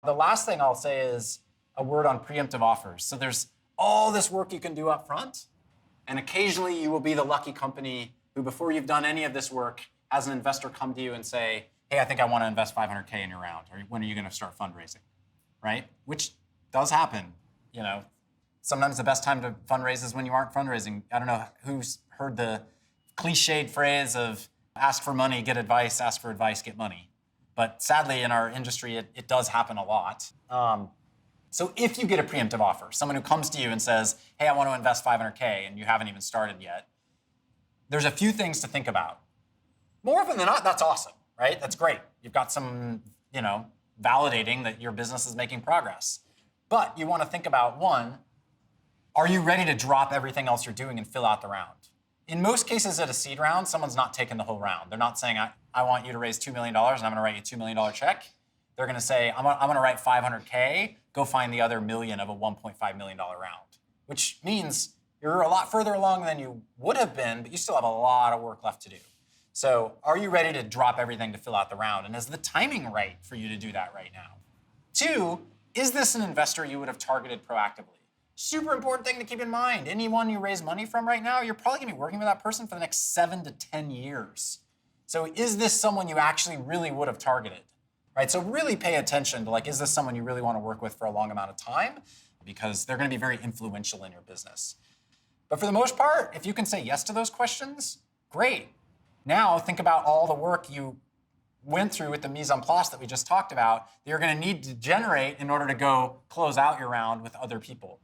The last thing I'll say is a word on preemptive offers. So there's all this work you can do up front, and occasionally you will be the lucky company who, before you've done any of this work, has an investor come to you and say, hey, I think I want to invest 500K in your round, or when are you going to start fundraising, right? Which does happen. Sometimes the best time to fundraise is when you aren't fundraising. I don't know who's heard the cliched phrase of ask for money, get advice, ask for advice, get money. But sadly, in our industry, it does happen a lot. So if you get a preemptive offer, someone who comes to you and says, hey, I want to invest 500K, and you haven't even started yet, there's a few things to think about. More often than not, that's awesome, right? That's great. You've got some, validating that your business is making progress. But you want to think about, one, are you ready to drop everything else you're doing and fill out the round? In most cases at a seed round, someone's not taking the whole round. They're not saying, I want you to raise $2 million and I'm going to write you a $2 million check. They're going to say, I'm going to write 500K, go find the other million of a $1.5 million round, which means you're a lot further along than you would have been, but you still have a lot of work left to do. So are you ready to drop everything to fill out the round? And is the timing right for you to do that right now? Two, is this an investor you would have targeted proactively? Super important thing to keep in mind. Anyone you raise money from right now, you're probably going to be working with that person for the next 7 to 10 years. So is this someone you actually really would have targeted? Right? So really pay attention to, is this someone you really want to work with for a long amount of time? Because they're going to be very influential in your business. But for the most part, if you can say yes to those questions, great. Now think about all the work you went through with the mise en place that we just talked about that you're going to need to generate in order to go close out your round with other people.